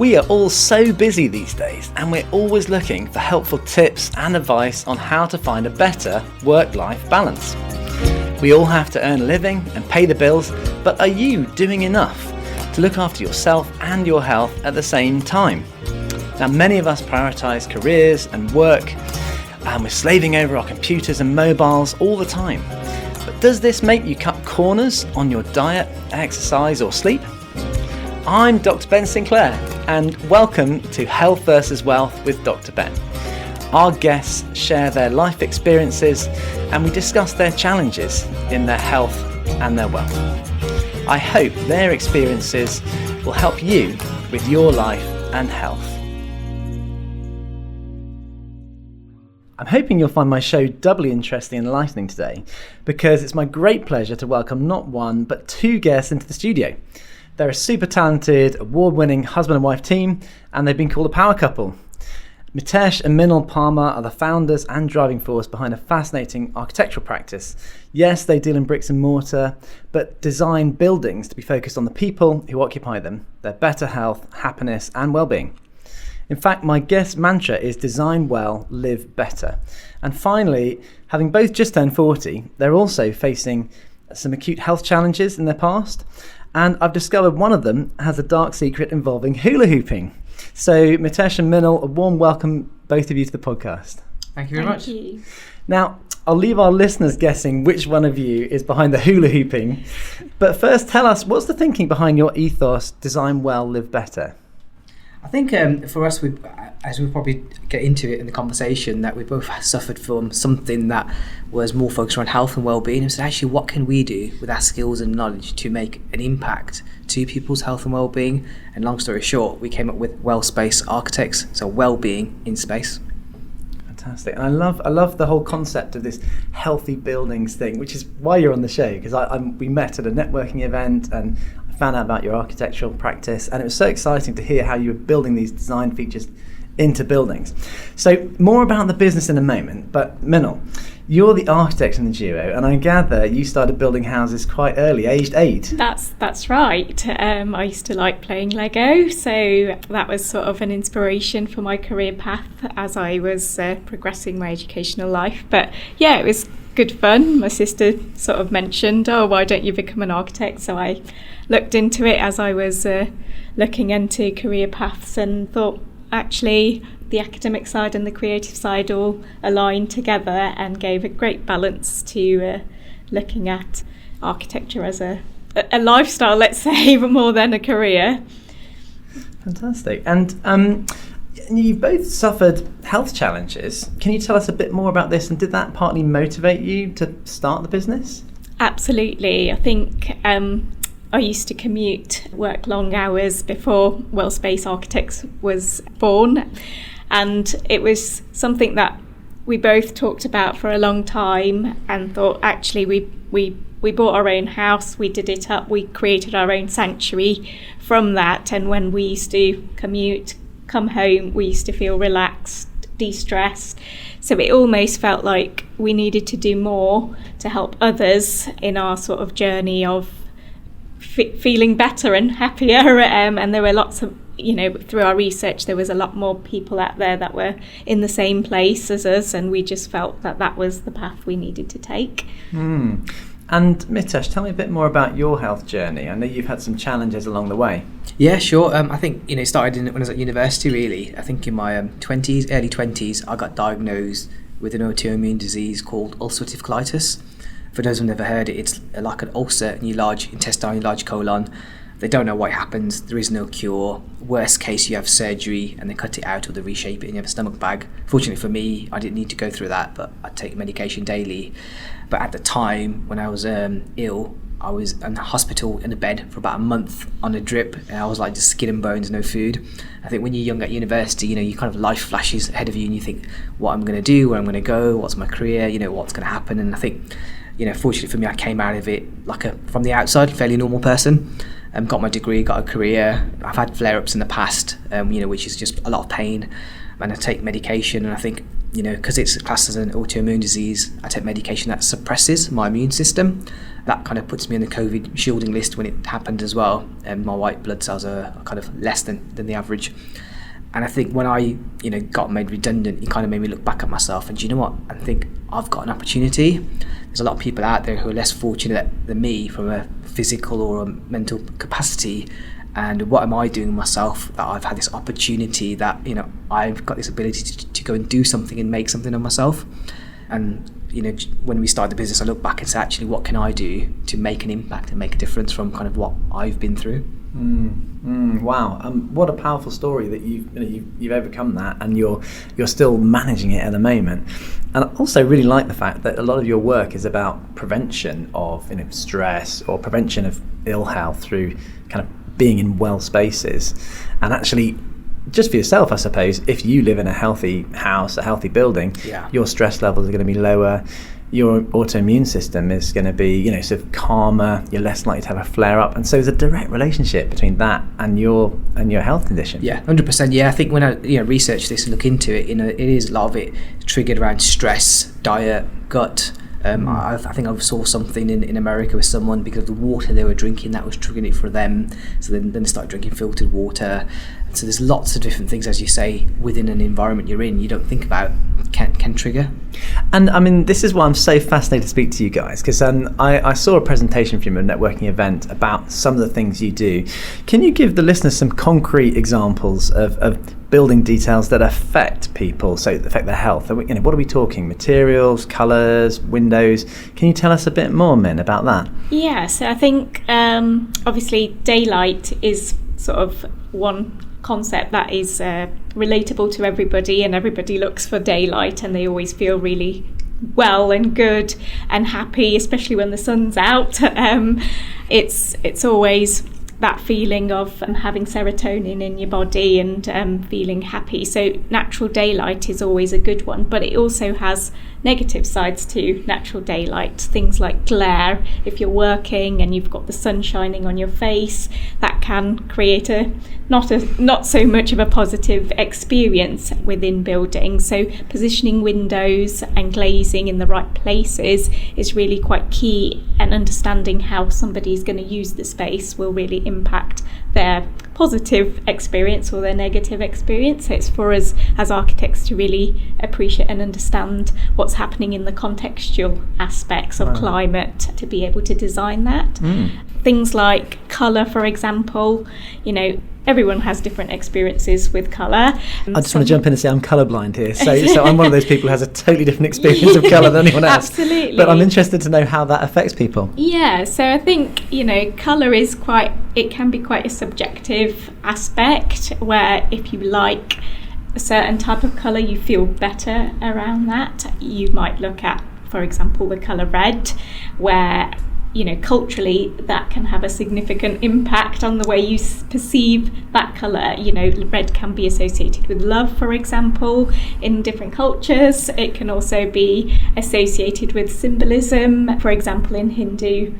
We are all so busy these days, and we're always looking for helpful tips and advice on how to find a better work-life balance. We all have to earn a living and pay the bills, but are you doing enough to look after yourself and your health at the same time? Now, many of us prioritise careers and work, and we're slaving over our computers and mobiles all the time. But does this make you cut corners on your diet, exercise or sleep? I'm Dr. Ben Sinclair, and welcome to Health versus Wealth with Dr. Ben. Our guests share their life experiences and we discuss their challenges in their health and their wealth. I hope their experiences will help you with your life and health. I'm hoping you'll find my show doubly interesting and enlightening today, because it's my great pleasure to welcome not one but two guests into the studio. They're a super talented, award-winning husband and wife team, and they've been called a power couple. Mitesh and Minal Parmar are the founders and driving force behind a fascinating architectural practice. Yes, they deal in bricks and mortar, but design buildings to be focused on the people who occupy them, their better health, happiness and well-being. In fact, my guest mantra is design well, live better. And finally, having both just turned 40, they're also facing some acute health challenges in their past. And I've discovered one of them has a dark secret involving hula hooping. So Mitesh and Minal, a warm welcome both of you to the podcast. Thank you very much. Thank you. Now, I'll leave our listeners guessing which one of you is behind the hula hooping. But first, tell us, what's the thinking behind your ethos, design well, live better? I think for us, as we'll probably get into it in the conversation, that we both suffered from something that was more focused around health and well-being. And so actually, what can we do with our skills and knowledge to make an impact to people's health and well-being? And long story short, we came up with Wellspace Architects, so well-being in space. Fantastic. And I love the whole concept of this healthy buildings thing, which is why you're on the show, because we met at a networking event and I found out about your architectural practice, and it was so exciting to hear how you were building these design features into buildings. So more about the business in a moment, but Minal, you're the architect in the duo, and I gather you started building houses quite early, aged 8. That's right. I used to like playing Lego, so that was sort of an inspiration for my career path as I was progressing my educational life. But yeah, it was good fun. My sister sort of mentioned, oh, why don't you become an architect? So I looked into it as I was looking into career paths and thought, actually, the academic side and the creative side all aligned together and gave a great balance to looking at architecture as a lifestyle, let's say, even more than a career. Fantastic. And you've both suffered health challenges. Can you tell us a bit more about this, and did that partly motivate you to start the business? Absolutely. I think I used to commute, work long hours before Wellspace Architects was born. And it was something that we both talked about for a long time and thought, actually, we bought our own house, we did it up, we created our own sanctuary from that. And when we used to commute, come home, we used to feel relaxed, de-stressed. So it almost felt like we needed to do more to help others in our sort of journey of feeling better and happier. And there were lots of, through our research, there was a lot more people out there that were in the same place as us, and we just felt that that was the path we needed to take. And Mitesh, tell me a bit more about your health journey. I know you've had some challenges along the way. Yeah, sure. I think it started when I was at university. Really, I think in my early 20s, I got diagnosed with an autoimmune disease called ulcerative colitis. For those who've never heard it, it's like an ulcer in your large intestine, your large colon. They don't know what happens. There is no cure. Worst case, you have surgery and they cut it out or they reshape it and you have a stomach bag. Fortunately for me, I didn't need to go through that, but I take medication daily. But at the time when I was ill, I was in the hospital in a bed for about a month on a drip, and I was like just skin and bones, no food. I think when you're young at university, you kind of life flashes ahead of you and you think, what I'm going to do, where I'm going to go, what's my career, what's going to happen. And I think, fortunately for me, I came out of it from the outside, fairly normal person. Got my degree, got a career. I've had flare-ups in the past, which is just a lot of pain, and I take medication. And I think because it's classed as an autoimmune disease, I take medication that suppresses my immune system. That kind of puts me on the COVID shielding list when it happened as well. And my white blood cells are kind of less than the average. And I think when I, got made redundant, it kind of made me look back at myself and, do you know what? I think I've got an opportunity. There's a lot of people out there who are less fortunate than me from a physical or a mental capacity. And what am I doing with myself that I've had this opportunity that, I've got this ability to go and do something and make something of myself. And, when we started the business, I look back and say, actually, what can I do to make an impact and make a difference from kind of what I've been through? Wow, what a powerful story that you've overcome that, and you're still managing it at the moment. And I also really like the fact that a lot of your work is about prevention of stress or prevention of ill health through kind of being in well spaces. And actually, just for yourself, I suppose, if you live in a healthy house, a healthy building, your stress levels are going to be lower. Your autoimmune system is going to be, sort of calmer. You're less likely to have a flare up, and so there's a direct relationship between that and your health condition. Yeah, 100%. Yeah, I think when I research this and look into it, it is a lot of it triggered around stress, diet, gut. I think I saw something in America with someone, because of the water they were drinking, that was triggering it for them. So then they started drinking filtered water. And so there's lots of different things, as you say, within an environment you're in, you don't think about can trigger. And I mean, this is why I'm so fascinated to speak to you guys, because I saw a presentation from a networking event about some of the things you do. Can you give the listeners some concrete examples of building details that affect people, so that affect their health? What are we talking? Materials, colours, windows? Can you tell us a bit more, Min, about that? Yeah, so I think obviously daylight is sort of one concept that is relatable to everybody, and everybody looks for daylight and they always feel really well and good and happy, especially when the sun's out. It's always that feeling of having serotonin in your body and feeling happy. So natural daylight is always a good one, but it also has negative sides to natural daylight. Things like glare. If you're working and you've got the sun shining on your face, that can create not so much of a positive experience within buildings. So positioning windows and glazing in the right places is really quite key, and understanding how somebody's going to use the space will really impact their positive experience or their negative experience. So it's for us as architects to really appreciate and understand what's happening in the contextual aspects of climate to be able to design that. Things like colour, for example, everyone has different experiences with colour. I just want to jump in and say I'm colourblind here. So I'm one of those people who has a totally different experience of colour than anyone else. Absolutely. But I'm interested to know how that affects people. Yeah, so I think, colour is it can be quite a subjective aspect, where if you like a certain type of colour, you feel better around that. You might look at, for example, the colour red, where culturally that can have a significant impact on the way you perceive that colour. Red can be associated with love, for example, in different cultures. It can also be associated with symbolism, for example, in Hindu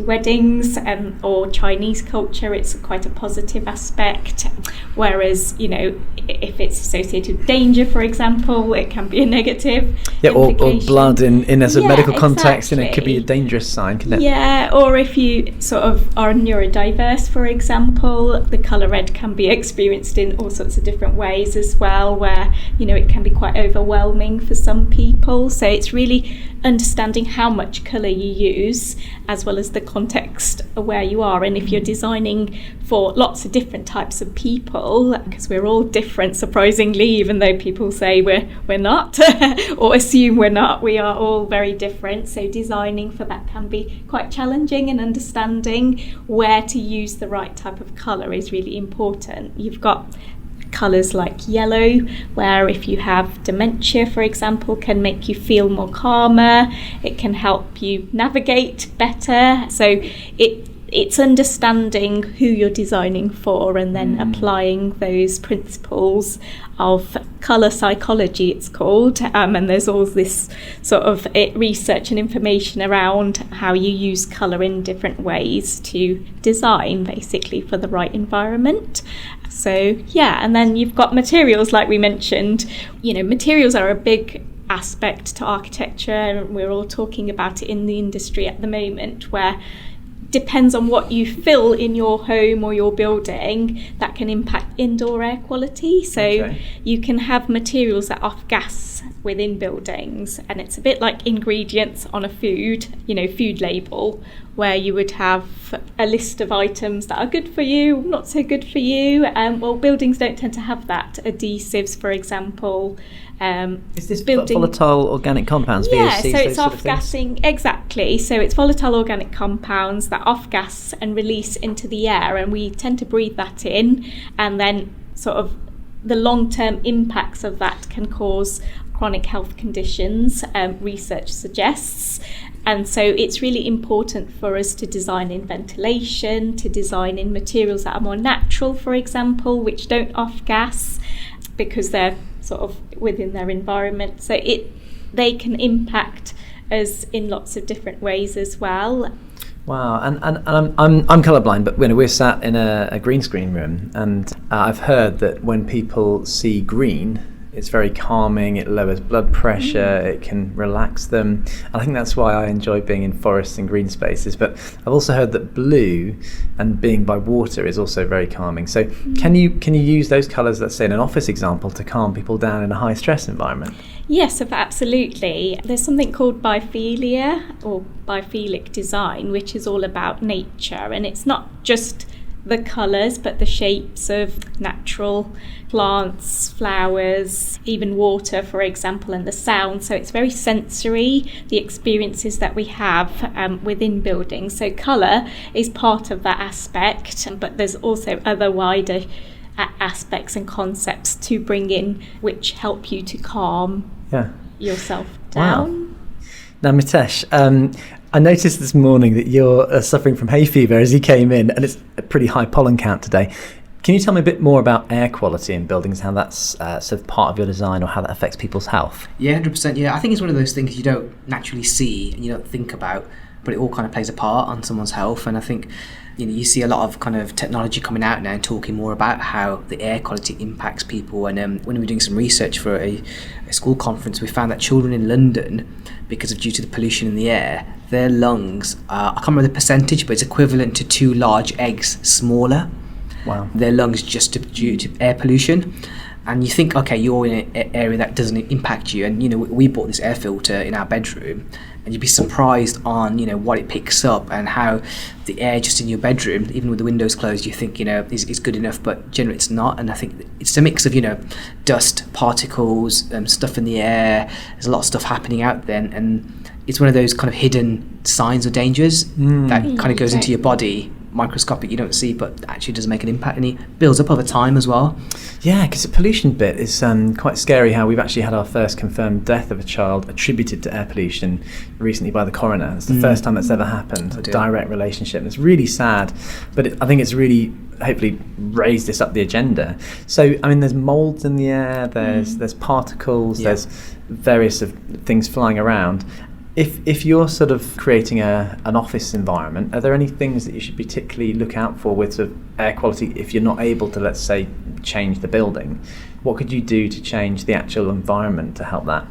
weddings, or Chinese culture, it's quite a positive aspect. Whereas, if it's associated with danger, for example, it can be a negative or blood in as a medical context, exactly. It could be a dangerous sign, couldn't it? Yeah, or if you sort of are neurodiverse, for example, the colour red can be experienced in all sorts of different ways as well, where, it can be quite overwhelming for some people. So it's really understanding how much colour you use, as well as the context of where you are. And if you're designing for lots of different types of people, because we're all different, surprisingly, even though people say we're not or assume we're not, we are all very different. So designing for that can be quite challenging, and understanding where to use the right type of colour is really important. You've got colours like yellow, where if you have dementia, for example, can make you feel more calmer. It can help you navigate better. So it's understanding who you're designing for and then applying those principles of colour psychology, it's called, and there's all this sort of research and information around how you use colour in different ways to design basically for the right environment. So yeah, and then you've got materials like we mentioned. Materials are a big aspect to architecture, and we're all talking about it in the industry at the moment, where depends on what you fill in your home or your building, that can impact indoor air quality. So you can have materials that off gas within buildings, and it's a bit like ingredients on a food label, where you would have a list of items that are good for you, not so good for you. Well, buildings don't tend to have that. Adhesives, for example. Is this volatile organic compounds? Yeah, VOCs, so it's off-gassing, exactly. So it's volatile organic compounds that off-gas and release into the air, and we tend to breathe that in, and then sort of the long-term impacts of that can cause chronic health conditions, research suggests. And so it's really important for us to design in ventilation, to design in materials that are more natural, for example, which don't off-gas, because they're sort of within their environment. So they can impact us in lots of different ways as well. Wow, and I'm colourblind, but we're sat in a green screen room, and I've heard that when people see green, it's very calming, it lowers blood pressure, it can relax them. I think that's why I enjoy being in forests and green spaces. But I've also heard that blue and being by water is also very calming. So can you use those colours, let's say in an office example, to calm people down in a high stress environment? Yes, absolutely. There's something called biophilia or biophilic design, which is all about nature, and it's not just the colours but the shapes of natural plants, flowers, even water, for example, and the sound. So it's very sensory, the experiences that we have within buildings. So colour is part of that aspect, but there's also other wider aspects and concepts to bring in which help you to calm yourself down. Wow. Now, Mitesh, I noticed this morning that you're suffering from hay fever as you came in, and it's a pretty high pollen count today. Can you tell me a bit more about air quality in buildings, how that's sort of part of your design or how that affects people's health? Yeah, 100%. Yeah, I think it's one of those things you don't naturally see and you don't think about, but it all kind of plays a part on someone's health. And I think you see a lot of kind of technology coming out now and talking more about how the air quality impacts people. And when we were doing some research for a school conference, we found that children in London, due to the pollution in the air, their lungs, I can't remember the percentage, but it's equivalent to 2 large eggs smaller. Wow. Their lungs just due to air pollution. And you think, okay, you're in an area that doesn't impact you. And, we bought this air filter in our bedroom, and you'd be surprised on, what it picks up and how the air just in your bedroom, even with the windows closed, you think, is good enough, but generally it's not. And I think it's a mix of, dust, particles, stuff in the air. There's a lot of stuff happening out there. And it's one of those kind of hidden signs or dangers that kind of goes into your body, microscopic, you don't see, but actually does make an impact, and it builds up over time as well. Yeah, because the pollution bit is quite scary, how we've actually had our first confirmed death of a child attributed to air pollution recently by the coroner. It's the first time that's ever happened, a direct relationship. And it's really sad, but I think it's really hopefully raised this up the agenda. So, I mean, there's moulds in the air, there's particles, there's various things flying around. If you're sort of creating an office environment, are there any things that you should particularly look out for with sort of air quality if you're not able to, let's say, change the building? What could you do to change the actual environment to help that?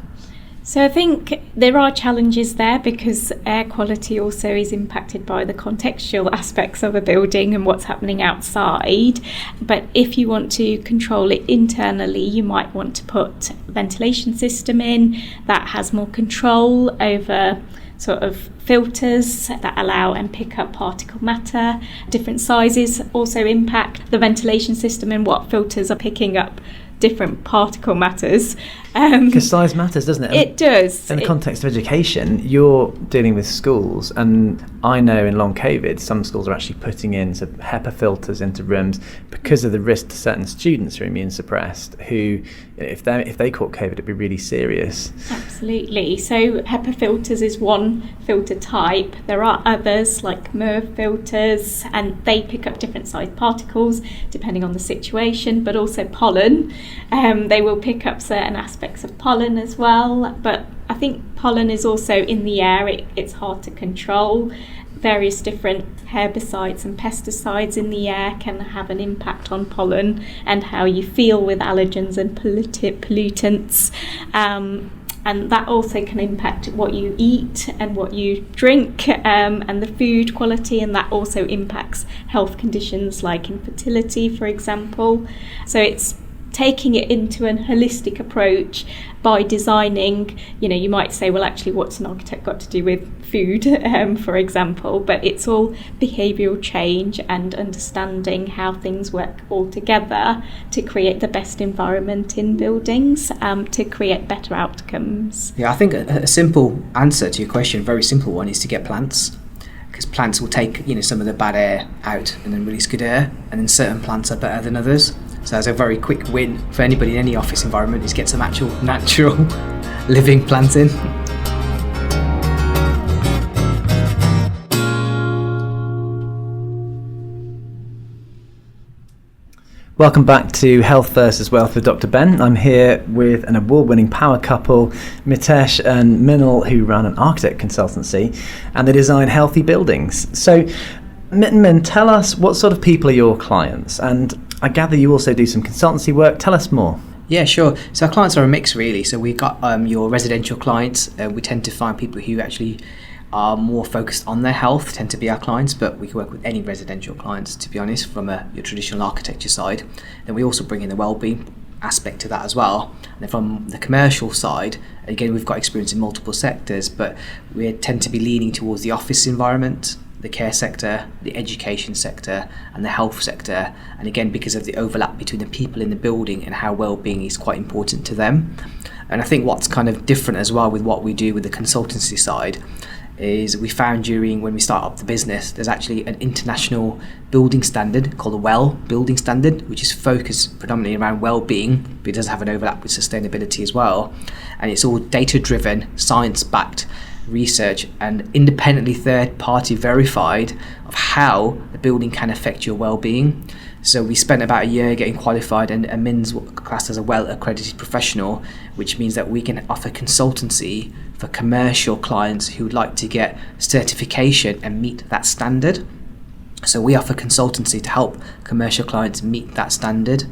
So I think there are challenges there, because air quality also is impacted by the contextual aspects of a building and what's happening outside. But if you want to control it internally, you might want to put a ventilation system in that has more control over sort of filters that allow and pick up particle matter. Different sizes also impact the ventilation system and what filters are picking up different particle matters. Because size matters, doesn't it? It does. In the context of education, you're dealing with schools, and I know in long COVID, some schools are actually putting in some HEPA filters into rooms because of the risk to certain students who are immune suppressed, who, if they caught COVID, it'd be really serious. Absolutely. So HEPA filters is one filter type. There are others like MERV filters, and they pick up different size particles depending on the situation, but also pollen. They will pick up certain aspects of pollen as well, but I think pollen is also in the air. It's hard to control. Various different herbicides and pesticides in the air can have an impact on pollen and how you feel with allergens and pollutants. And that also can impact what you eat and what you drink, and the food quality, and that also impacts health conditions like infertility, for example. So it's taking it into a holistic approach by designing. You might say, well, actually, what's an architect got to do with food, for example? But it's all behavioural change and understanding how things work all together to create the best environment in buildings, to create better outcomes. Yeah, I think a simple answer to your question, a very simple one, is to get plants. Because plants will take some of the bad air out and then release good air, and then certain plants are better than others. So that's a very quick win for anybody in any office environment, is get some actual natural living plants in. Welcome back to Health versus Wealth with Dr. Ben. I'm here with an award-winning power couple, Mitesh and Minal, who run an architect consultancy, and they design healthy buildings. So, Min, tell us, what sort of people are your clients? And I gather you also do some consultancy work. Tell us more. Yeah, sure. So our clients are a mix, really. So we've got your residential clients. We tend to find people who actually are more focused on their health tend to be our clients, but we can work with any residential clients, to be honest, from your traditional architecture side. Then we also bring in the wellbeing aspect to that as well. And then from the commercial side, again, we've got experience in multiple sectors, but we tend to be leaning towards the office environment, the care sector, the education sector, and the health sector. And again, because of the overlap between the people in the building and how well-being is quite important to them. And I think what's kind of different as well with what we do with the consultancy side is we found when we start up the business, there's actually an international building standard called the WELL building standard, which is focused predominantly around well-being, but it does have an overlap with sustainability as well. And it's all data-driven, science-backed research and independently third-party verified of how the building can affect your well-being. So we spent about a year getting qualified, and Min's classed as a well-accredited professional, which means that we can offer consultancy for commercial clients who would like to get certification and meet that standard. So we offer consultancy to help commercial clients meet that standard.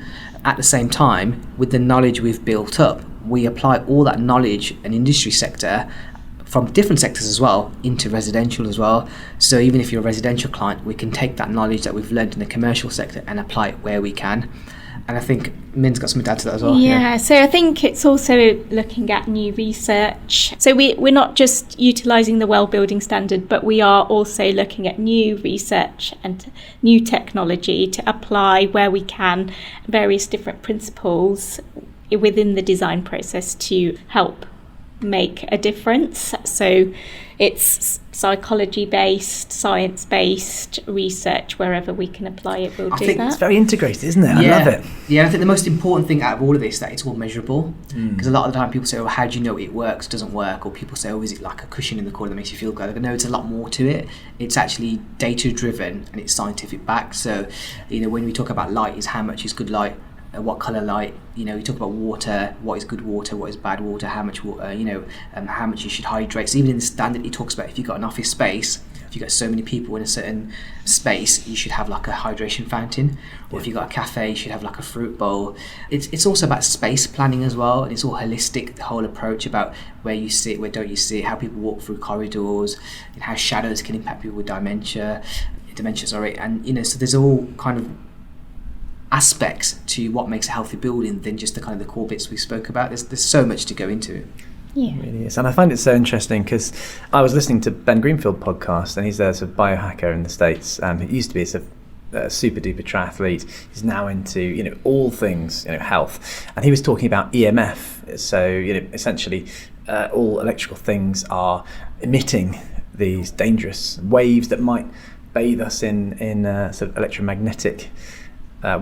At the same time, with the knowledge we've built up, we apply all that knowledge and industry sector from different sectors as well into residential as well. So even if you're a residential client, we can take that knowledge that we've learned in the commercial sector and apply it where we can. And I think Min's got something to add to that as well. Yeah, so I think it's also looking at new research. So we're not just utilising the well building standard, but we are also looking at new research and new technology to apply where we can various different principles within the design process to help make a difference. So it's psychology-based, science-based research. Wherever we can apply it, we'll do that. It's very integrated, isn't it? I love it. Yeah, I think the most important thing out of all of this is that it's all measurable. Because a lot of the time people say, well, how do you know it works, doesn't work? Or people say, oh, is it like a cushion in the corner that makes you feel good? I go, no, it's a lot more to it. It's actually data-driven and it's scientific backed. So, when we talk about light, is how much is good light? What colour light, we talk about water, what is good water, what is bad water, how much water, how much you should hydrate. So even in the standard, it talks about if you've got an office space, if you've got so many people in a certain space, you should have like a hydration fountain. Or if you've got a cafe, you should have like a fruit bowl. It's also about space planning as well, and it's all holistic, the whole approach about where you sit, where don't you sit, how people walk through corridors, and how shadows can impact people with dementia, and so there's all kind of aspects to what makes a healthy building than just the kind of the core bits we spoke about. There's so much to go into it. Yeah, it really is. And I find it so interesting because I was listening to Ben Greenfield podcast, and he's a sort of biohacker in the States. He used to be a sort of super duper triathlete. He's now into all things health, and he was talking about EMF. So essentially all electrical things are emitting these dangerous waves that might bathe us in sort of electromagnetic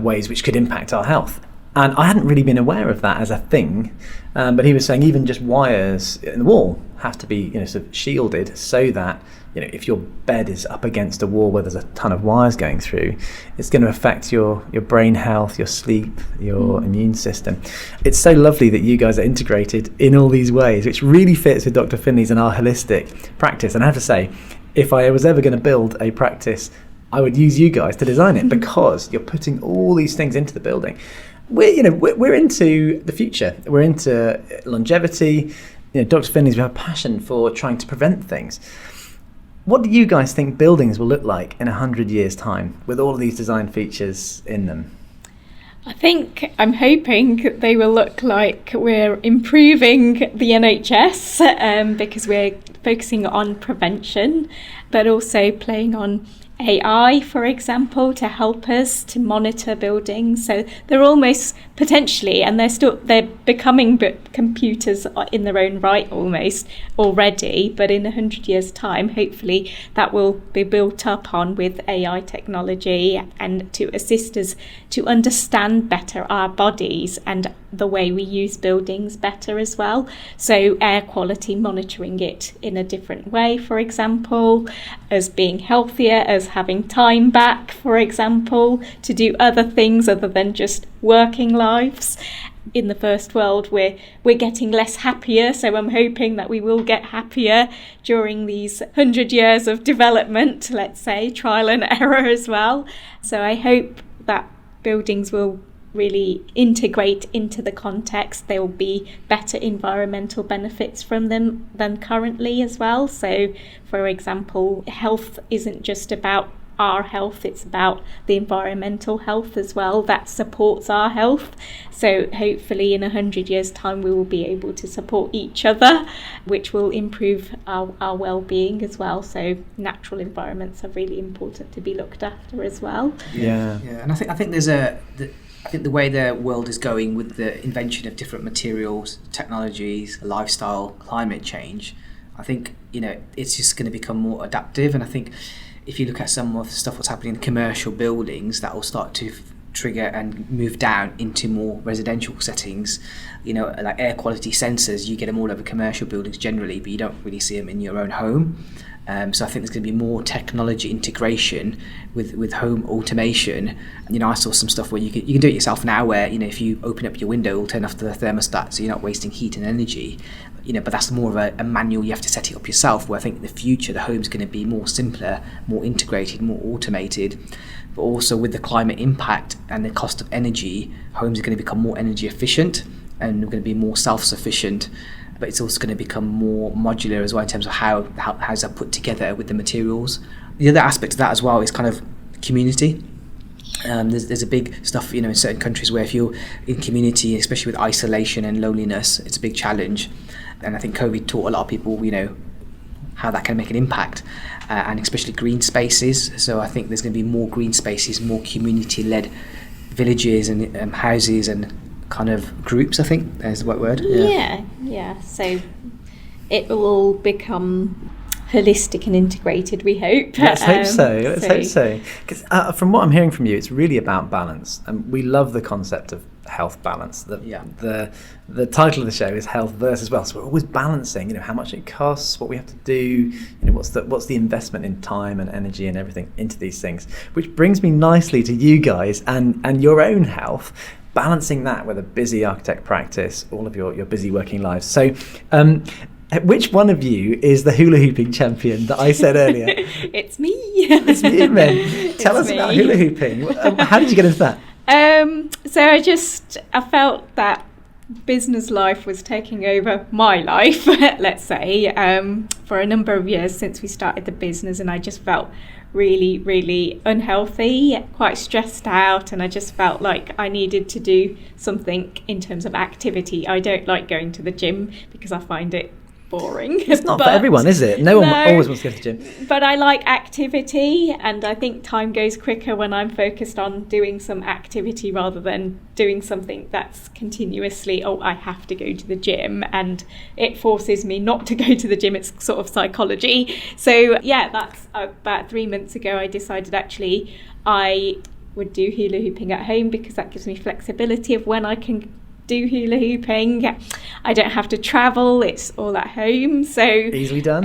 ways, which could impact our health. And I hadn't really been aware of that as a thing, but he was saying even just wires in the wall have to be sort of shielded, so that if your bed is up against a wall where there's a ton of wires going through, it's going to affect your brain health, your sleep, your immune system. It's so lovely that you guys are integrated in all these ways, which really fits with Dr. Finley's and our holistic practice. And I have to say, if I was ever going to build a practice, I would use you guys to design it, because you're putting all these things into the building. We're into the future. We're into longevity. Dr. Finley's, we have a passion for trying to prevent things. What do you guys think buildings will look like in 100 years' time with all of these design features in them? I'm hoping they will look like we're improving the NHS because we're focusing on prevention, but also playing on AI, for example, to help us to monitor buildings. So they're almost potentially, and they're becoming computers in their own right almost already, but in 100 years' time, hopefully that will be built up on with AI technology and to assist us to understand better our bodies and the way we use buildings better as well. So air quality, monitoring it in a different way, for example, as being healthier, as having time back, for example, to do other things other than just working lives. In the first world, we're getting less happier, so I'm hoping that we will get happier during these 100 years of development, let's say, trial and error as well. So I hope that buildings will really integrate into the context. There will be better environmental benefits from them than currently as well. So, for example, health isn't just about our health, it's about the environmental health as well that supports our health. So hopefully in 100 years' time we will be able to support each other, which will improve our well-being as well. So natural environments are really important to be looked after as well. Yeah. And I think there's I think the way the world is going with the invention of different materials, technologies, lifestyle, climate change, I think it's just going to become more adaptive. And I think if you look at some of the stuff what's happening in commercial buildings, that will start to trigger and move down into more residential settings. Like air quality sensors, you get them all over commercial buildings generally, but you don't really see them in your own home. So I think there's going to be more technology integration with home automation. I saw some stuff where you can do it yourself now, where if you open up your window, it'll turn off the thermostat, so you're not wasting heat and energy. But that's more of a manual. You have to set it up yourself. Where I think in the future the home's going to be more simpler, more integrated, more automated. But also with the climate impact and the cost of energy, homes are going to become more energy efficient and we're going to be more self-sufficient. But it's also going to become more modular as well in terms of how's that put together with the materials. The other aspect of that as well is kind of community. There's a big stuff, in certain countries where if you're in community, especially with isolation and loneliness, it's a big challenge. And I think COVID taught a lot of people, how that can make an impact, and especially green spaces. So I think there's going to be more green spaces, more community-led villages and houses and kind of groups, I think is the right word. Yeah. So it will all become holistic and integrated, we hope. Let's hope so. Because from what I'm hearing from you, it's really about balance, and we love the concept of health balance. The title of the show is Health versus Wealth. So we're always balancing, how much it costs, what we have to do, what's the investment in time and energy and everything into these things. Which brings me nicely to you guys and your own health, balancing that with a busy architect practice, all of your busy working lives. So which one of you is the hula hooping champion that I said earlier? It's me. It's me, man. Tell us about hula hooping. How did you get into that? So I felt that business life was taking over my life, let's say, for a number of years since we started the business, and I just felt really, really unhealthy, quite stressed out, and I just felt like I needed to do something in terms of activity. I don't like going to the gym because I find it boring. It's not for everyone, is it? No one always wants to go to the gym. But I like activity, and I think time goes quicker when I'm focused on doing some activity rather than doing something that's continuously, I have to go to the gym, and it forces me not to go to the gym. It's sort of psychology. So yeah, that's about 3 months ago I decided actually I would do hula hooping at home, because that gives me flexibility of when I can do hula hooping. I don't have to travel, it's all at home, so easily done.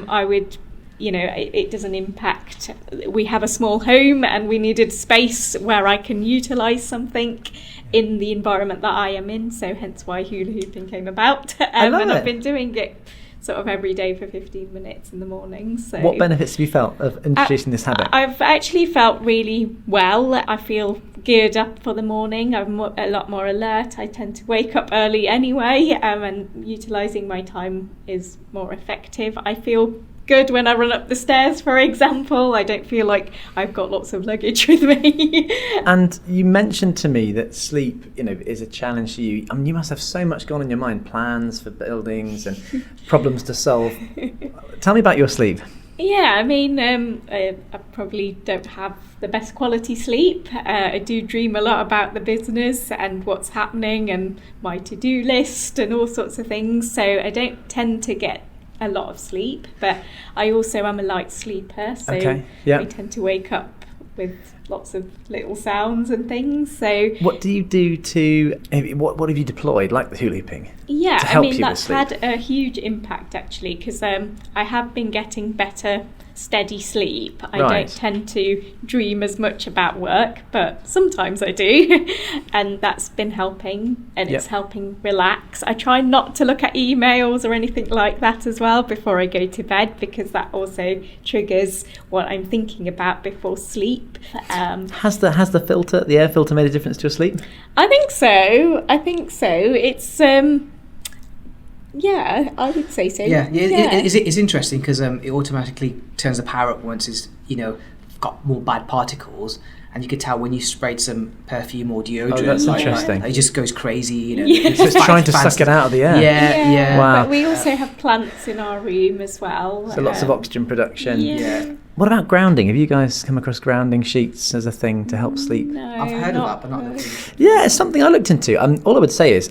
I would, it doesn't impact. We have a small home and we needed space where I can utilize something in the environment that I am in, so hence why hula hooping came about. And I've been doing it sort of every day for 15 minutes in the morning. So what benefits have you felt of introducing this habit? I've actually felt really well. I feel geared up for the morning. I'm a lot more alert. I tend to wake up early anyway, and utilising my time is more effective. I feel good when I run up the stairs, for example. I don't feel like I've got lots of luggage with me. And you mentioned to me that sleep, is a challenge to you. I mean, you must have so much going on in your mind, plans for buildings and problems to solve. Tell me about your sleep. Yeah, I mean, I probably don't have the best quality sleep. I do dream a lot about the business and what's happening and my to-do list and all sorts of things. So I don't tend to get a lot of sleep, but I also am a light sleeper, so I tend to wake up with lots of little sounds and things. So what do you do to what have you deployed, like the hula hooping, to help you that's with sleep? Had a huge impact actually, because I have been getting better steady sleep. I don't tend to dream as much about work, but sometimes I do. And that's been helping, and it's helping relax. I try not to look at emails or anything like that as well before I go to bed, because that also triggers what I'm thinking about before sleep. Has the air filter made a difference to your sleep? I think so. It's I would say so. It's interesting because it automatically turns the power up once it's got more bad particles, and you could tell when you sprayed some perfume or deodorant. Oh, that's interesting. It just goes crazy. So it's trying to suck it out of the air. Yeah. Wow. But we also have plants in our room as well. So lots of oxygen production. Yeah. What about grounding? Have you guys come across grounding sheets as a thing to help sleep? No, I've heard of that, but not really. Yeah, it's something I looked into. All I would say is,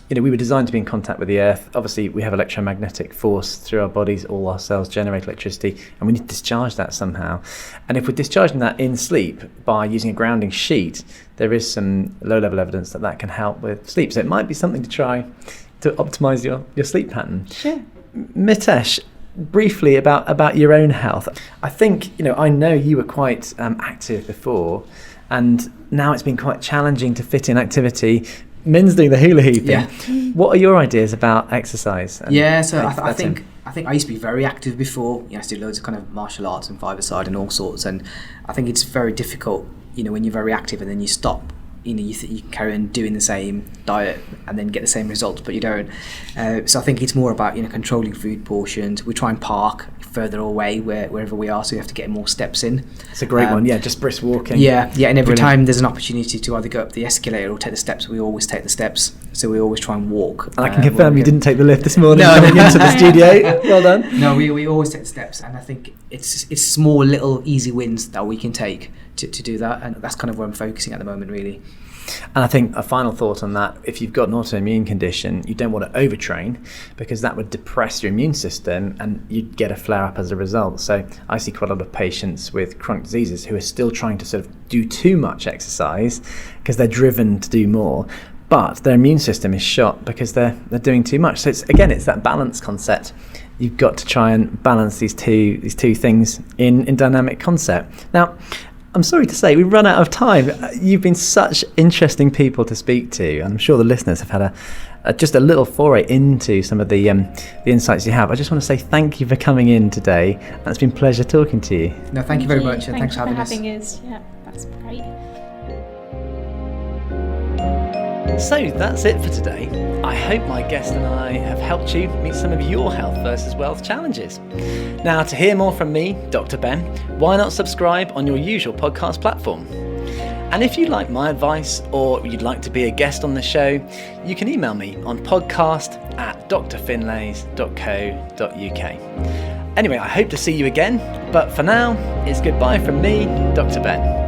we were designed to be in contact with the earth. Obviously, we have electromagnetic force through our bodies. All our cells generate electricity, and we need to discharge that somehow. And if we're discharging that in sleep by using a grounding sheet, there is some low-level evidence that can help with sleep. So it might be something to try to optimise your sleep pattern. Sure. Mitesh, briefly about your own health. I think, I know you were quite active before, and now it's been quite challenging to fit in activity. Min's doing the hula hooping. Yeah. What are your ideas about exercise? I think I used to be very active before. I used to do loads of kind of martial arts and five-a-side and all sorts, and I think it's very difficult, when you're very active and then you stop. You can carry on doing the same diet and then get the same results, but you don't. So I think it's more about controlling food portions. We try and park further away wherever we are, so we have to get more steps in. It's a great one. Just brisk walking. And every time there's an opportunity to either go up the escalator or take the steps, we always take the steps. So we always try and walk. And I can confirm you didn't take the lift this morning coming into the studio. Well done. No, we always take the steps, and I think it's small little easy wins that we can take to do that, and that's kind of where I'm focusing at the moment, really. And I think a final thought on that, if you've got an autoimmune condition, you don't want to overtrain, because that would depress your immune system and you'd get a flare-up as a result. So I see quite a lot of patients with chronic diseases who are still trying to sort of do too much exercise because they're driven to do more, but their immune system is shot because they're doing too much. So it's that balance concept. You've got to try and balance these two things in dynamic concept. Now, I'm sorry to say, we've run out of time. You've been such interesting people to speak to. I'm sure the listeners have had just a little foray into some of the insights you have. I just want to say thank you for coming in today. And it's been a pleasure talking to you. No, thank you very much, and thanks for having us. Yeah, that's great. So that's it for today. I hope my guest and I have helped you meet some of your health versus wealth challenges. Now, to hear more from me, Dr. Ben, why not subscribe on your usual podcast platform? And if you like my advice or you'd like to be a guest on the show, you can email me on podcast@ drfinlays.co.uk. Anyway, I hope to see you again, but for now, it's goodbye from me, Dr. Ben.